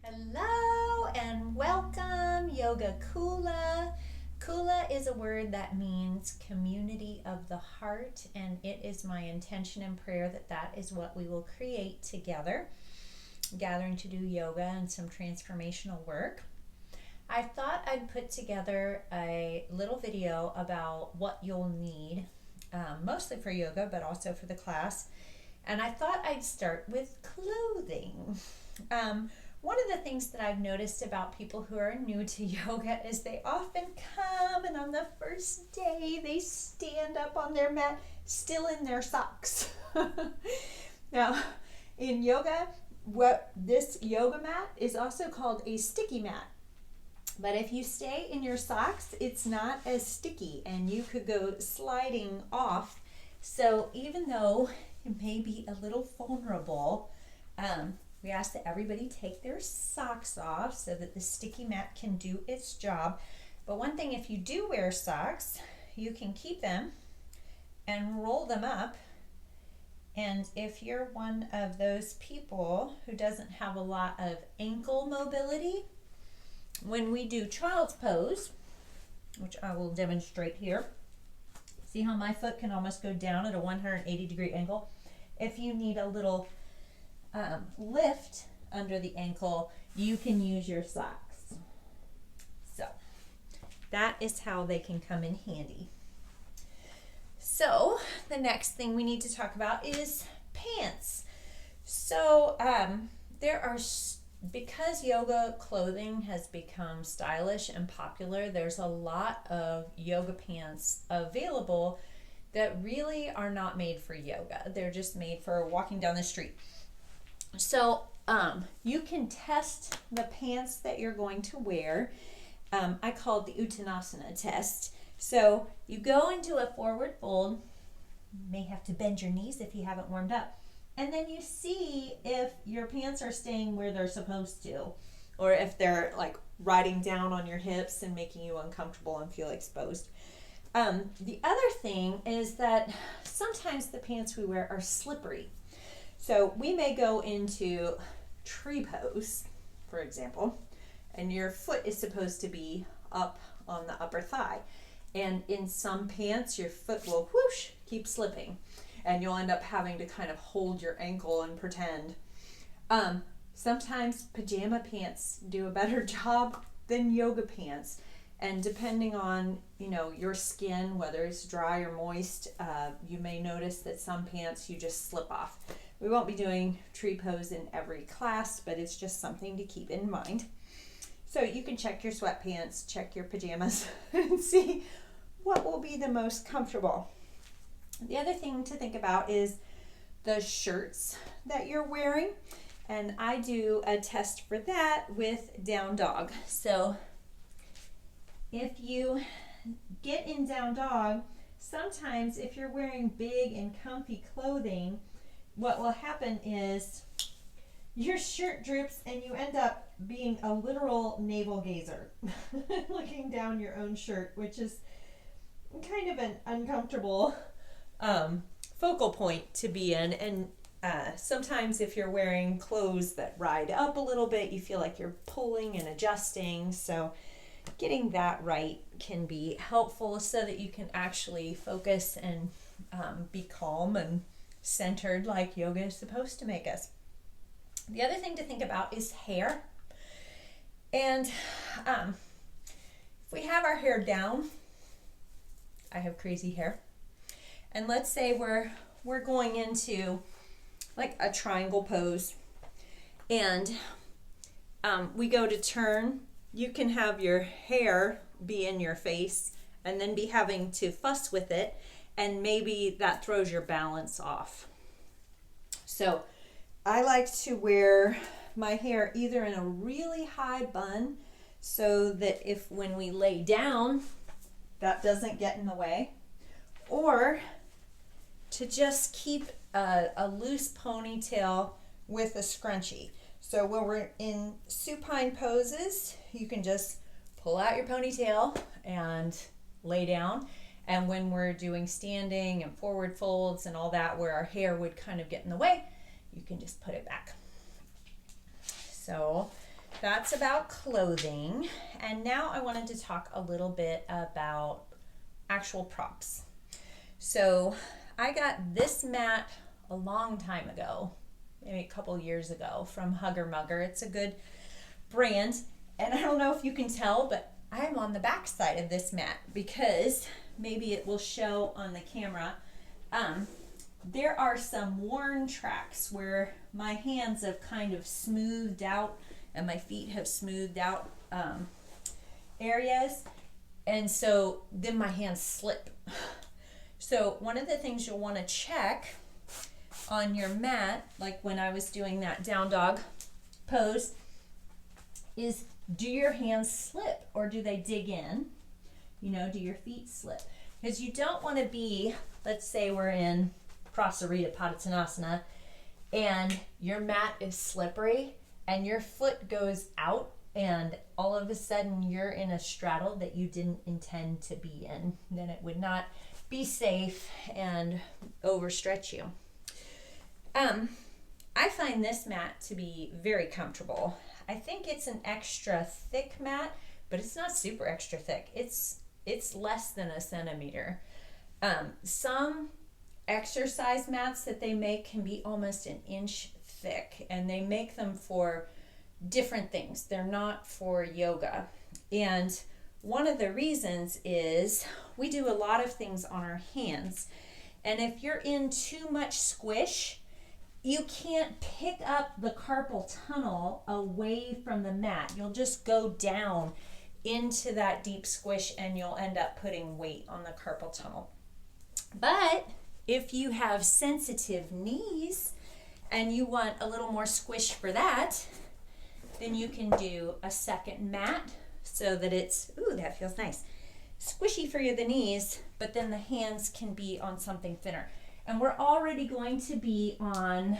Hello and welcome, Yoga Kula. Kula is a word that means community of the heart, and it is my intention and prayer that that is what we will create together, gathering to do yoga and some transformational work. I thought I'd put together a little video about what you'll need, mostly for yoga, but also for the class. And I thought I'd start with clothing. One of the things that I've noticed about people who are new to yoga is they often come and on the first day they stand up on their mat still in their socks. Now, in yoga, this yoga mat is also called a sticky mat. But if you stay in your socks, it's not as sticky and you could go sliding off. So even though it may be a little vulnerable, we ask that everybody take their socks off so that the sticky mat can do its job. But one thing, if you do wear socks, you can keep them and roll them up. And if you're one of those people who doesn't have a lot of ankle mobility, when we do child's pose, which I will demonstrate here, see how my foot can almost go down at a 180-degree angle? If you need a little lift under the ankle, you can use your socks. So that is how they can come in handy. So the next thing we need to talk about is pants. So because yoga clothing has become stylish and popular, there's a lot of yoga pants available that really are not made for yoga. They're just made for walking down the street. So you can test the pants that you're going to wear. I call it the Uttanasana Test. So you go into a forward fold. You may have to bend your knees if you haven't warmed up. And then you see if your pants are staying where they're supposed to, or if they're like riding down on your hips and making you uncomfortable and feel exposed. The other thing is that sometimes the pants we wear are slippery. So we may go into tree pose, for example, and your foot is supposed to be up on the upper thigh. And in some pants, your foot will whoosh, keep slipping. And you'll end up having to kind of hold your ankle and pretend. Sometimes pajama pants do a better job than yoga pants. And depending on, your skin, whether it's dry or moist, you may notice that some pants you just slip off. We won't be doing tree pose in every class, but it's just something to keep in mind. So you can check your sweatpants, check your pajamas, and see what will be the most comfortable. The other thing to think about is the shirts that you're wearing. And I do a test for that with down dog. So if you get in down dog, sometimes if you're wearing big and comfy clothing, what will happen is your shirt droops and you end up being a literal navel gazer, looking down your own shirt, which is kind of an uncomfortable focal point to be in. And sometimes if you're wearing clothes that ride up a little bit, you feel like you're pulling and adjusting. So getting that right can be helpful so that you can actually focus and be calm and centered like yoga is supposed to make us. The other thing to think about is hair. And if we have our hair down, I have crazy hair. And let's say we're going into like a triangle pose and we go to turn. You can have your hair be in your face and then be having to fuss with it, and maybe that throws your balance off. So I like to wear my hair either in a really high bun so that if when we lay down, that doesn't get in the way, or to just keep a loose ponytail with a scrunchie. So when we're in supine poses, you can just pull out your ponytail and lay down. And when we're doing standing and forward folds and all that, where our hair would kind of get in the way, you can just put it back. So that's about clothing. And now I wanted to talk a little bit about actual props. So I got this mat a long time ago, maybe a couple years ago, from Hugger Mugger. It's a good brand. And I don't know if you can tell, but I'm on the back side of this mat because maybe it will show on the camera. There are some worn tracks where my hands have kind of smoothed out and my feet have smoothed out areas, and so then my hands slip. So one of the things you'll want to check on your mat, like when I was doing that down dog pose, is do your hands slip or do they dig in? You know, do your feet slip? Because you don't want to be, let's say we're in Prasarita Padottanasana and your mat is slippery and your foot goes out and all of a sudden you're in a straddle that you didn't intend to be in. Then it would not be safe and overstretch you. I find this mat to be very comfortable. I think it's an extra thick mat, but it's not super extra thick. It's less than a centimeter. Some exercise mats that they make can be almost an inch thick, and they make them for different things. They're not for yoga. And one of the reasons is we do a lot of things on our hands. And if you're in too much squish, you can't pick up the carpal tunnel away from the mat. You'll just go down into that deep squish and you'll end up putting weight on the carpal tunnel. But if you have sensitive knees and you want a little more squish for that, then you can do a second mat so that it's, ooh, that feels nice, squishy for the knees, but then the hands can be on something thinner. And we're already going to be on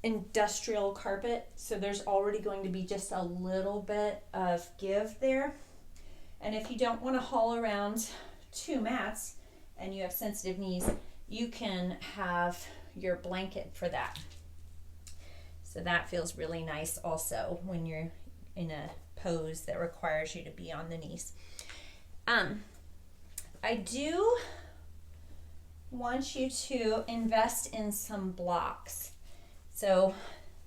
industrial carpet, so there's already going to be just a little bit of give there. And if you don't want to haul around two mats and you have sensitive knees, you can have your blanket for that. So that feels really nice also when you're in a pose that requires you to be on the knees. I do want you to invest in some blocks. So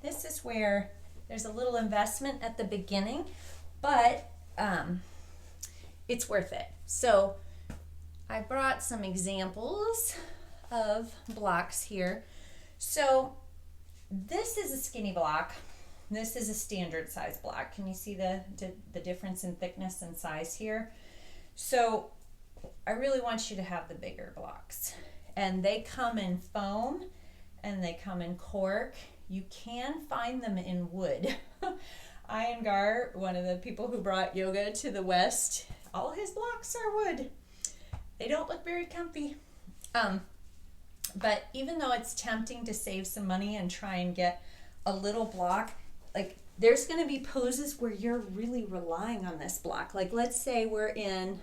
this is where there's a little investment at the beginning, but it's worth it. So I brought some examples of blocks here. So this is a skinny block. This is a standard size block. Can you see the difference in thickness and size here? So I really want you to have the bigger blocks. And they come in foam and they come in cork. You can find them in wood. Iyengar, one of the people who brought yoga to the West, all his blocks are wood. They don't look very comfy. But even though it's tempting to save some money and try and get a little block, like there's going to be poses where you're really relying on this block. Like let's say we're in,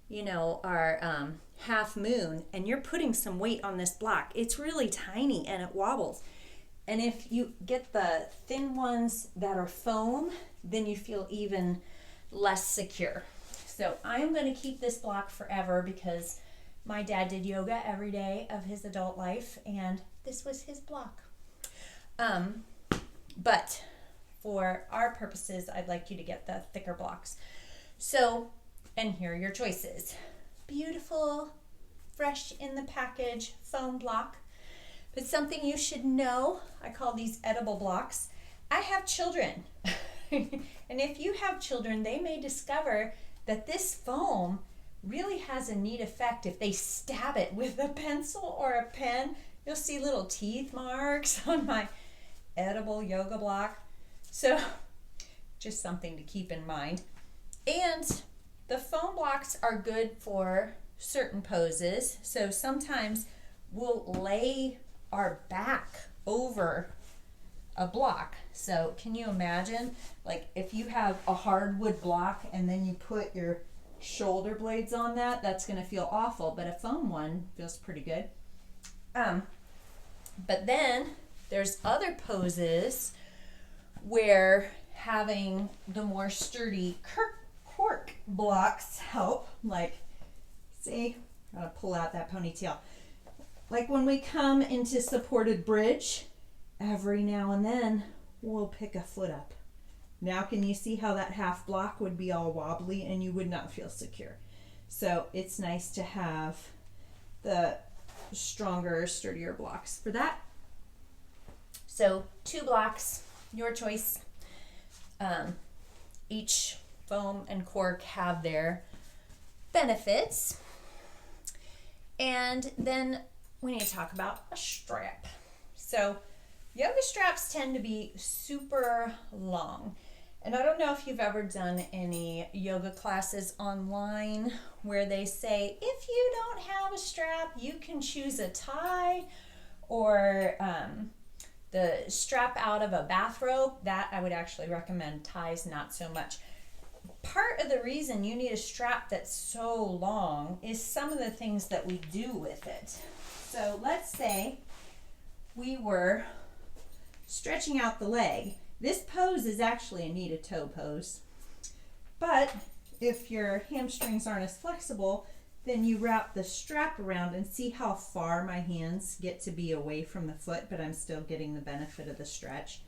you know, our half moon and you're putting some weight on this block. It's really tiny and it wobbles. And if you get the thin ones that are foam, then you feel even less secure. So I'm going to keep this block forever because my dad did yoga every day of his adult life and this was his block. But for our purposes, I'd like you to get the thicker blocks. So, and here are your choices. Beautiful, fresh in the package foam block. But something you should know, I call these edible blocks. I have children. And if you have children, they may discover that this foam really has a neat effect. If they stab it with a pencil or a pen, you'll see little teeth marks on my edible yoga block. So just something to keep in mind. And the foam blocks are good for certain poses. So sometimes we'll lay our back over a block. So can you imagine, like if you have a hardwood block and then you put your shoulder blades on that, that's going to feel awful, but a foam one feels pretty good. But then there's other poses where having the more sturdy cork blocks help. Like, see, I'm gonna pull out that ponytail. Like when we come into supported bridge, every now and then we'll pick a foot up. Now can you see how that half block would be all wobbly and you would not feel secure? So it's nice to have the stronger, sturdier blocks for that. So 2 blocks, your choice. Each foam and cork have their benefits. And then we need to talk about a strap. So yoga straps tend to be super long. And I don't know if you've ever done any yoga classes online where they say, if you don't have a strap, you can choose a tie or the strap out of a bathrobe. That I would actually recommend. Ties, not so much. Part of the reason you need a strap that's so long is some of the things that we do with it. So let's say we were stretching out the leg. This pose is actually a knee to toe pose. But if your hamstrings aren't as flexible, then you wrap the strap around and see how far my hands get to be away from the foot, but I'm still getting the benefit of the stretch,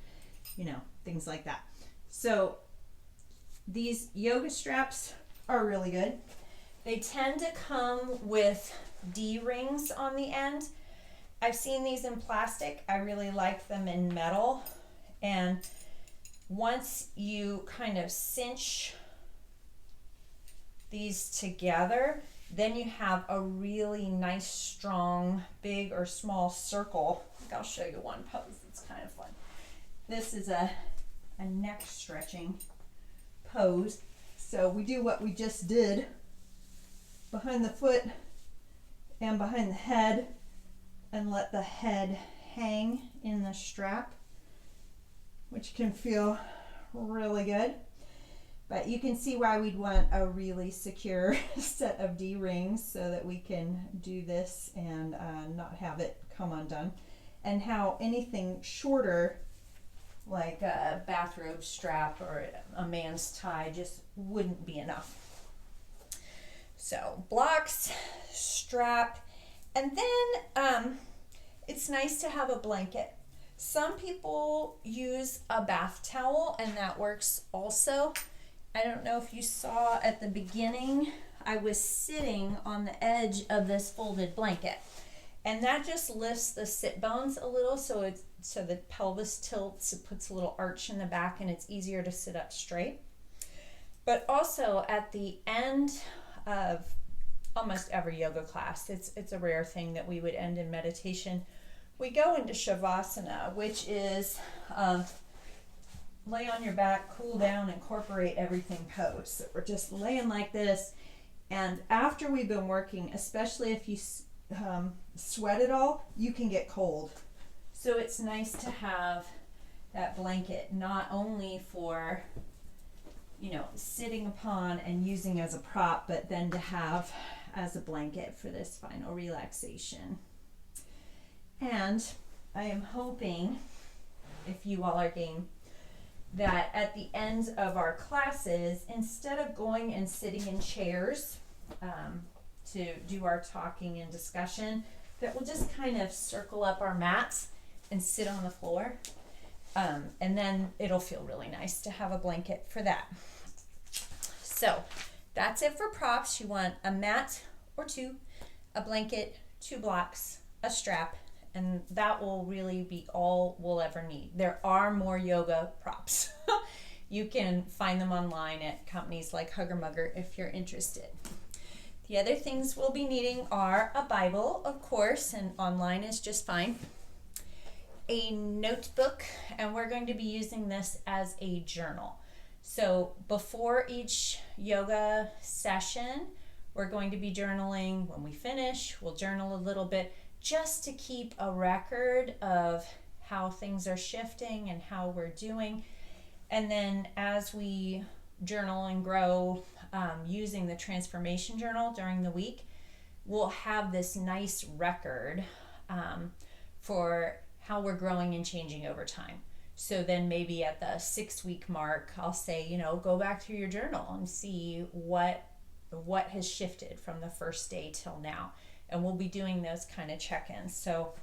you know, things like that. So these yoga straps are really good. They tend to come with D-rings on the end. I've seen these in plastic. I really like them in metal. And once you kind of cinch these together, then you have a really nice, strong, big or small circle. I think I'll show you one pose that's kind of fun. This is a neck stretching pose. So we do what we just did behind the foot and behind the head and let the head hang in the strap, which can feel really good. But you can see why we'd want a really secure set of D-rings so that we can do this and not have it come undone. And how anything shorter, like a bathrobe strap or a man's tie, just wouldn't be enough. So blocks, strap, and then it's nice to have a blanket. Some people use a bath towel and that works also. I don't know if you saw at the beginning, I was sitting on the edge of this folded blanket. And that just lifts the sit bones a little so the pelvis tilts, it puts a little arch in the back and it's easier to sit up straight. But also at the end of almost every yoga class, it's a rare thing that we would end in meditation. We go into Shavasana, which is lay on your back, cool down, incorporate everything pose. So we're just laying like this. And after we've been working, especially if you sweat it all, you can get cold. So it's nice to have that blanket not only for, you know, sitting upon and using as a prop, but then to have as a blanket for this final relaxation. And I am hoping, if you all are game, that at the end of our classes, instead of going and sitting in chairs to do our talking and discussion, that we'll just kind of circle up our mats and sit on the floor. And then it'll feel really nice to have a blanket for that. So that's it for props. You want a mat or 2, a blanket, 2 blocks, a strap, and that will really be all we'll ever need. There are more yoga props. You can find them online at companies like Hugger Mugger if you're interested. The other things we'll be needing are a Bible, of course, and online is just fine. A notebook, and we're going to be using this as a journal. So before each yoga session, we're going to be journaling. When we finish, we'll journal a little bit just to keep a record of how things are shifting and how we're doing. And then as we journal and grow using the transformation journal during the week, we'll have this nice record for how we're growing and changing over time. So then maybe at the 6-week mark, I'll say, you know, go back through your journal and see what has shifted from the first day till now. And we'll be doing those kind of check-ins. So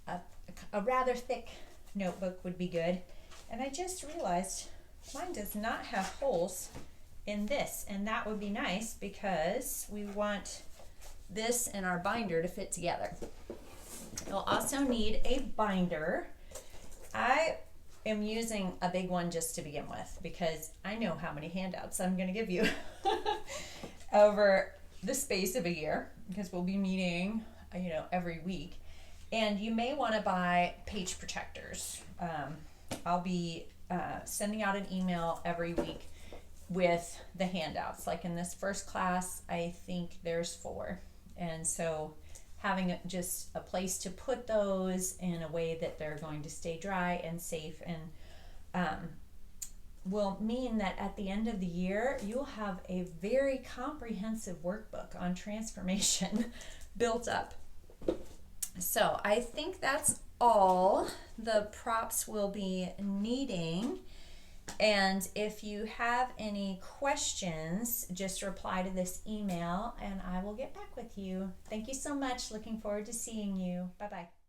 a rather thick notebook would be good. And I just realized mine does not have holes in this, and that would be nice because we want this and our binder to fit together. You'll also need a binder. I am using a big one just to begin with because I know how many handouts I'm going to give you over the space of a year, because we'll be meeting, you know, every week. And you may want to buy page protectors. I'll be sending out an email every week with the handouts. Like in this first class, I think there's 4. And so having just a place to put those in a way that they're going to stay dry and safe and will mean that at the end of the year, you'll have a very comprehensive workbook on transformation built up. So I think that's all the props we'll be needing. And if you have any questions, just reply to this email and I will get back with you. Thank you so much. Looking forward to seeing you. Bye-bye.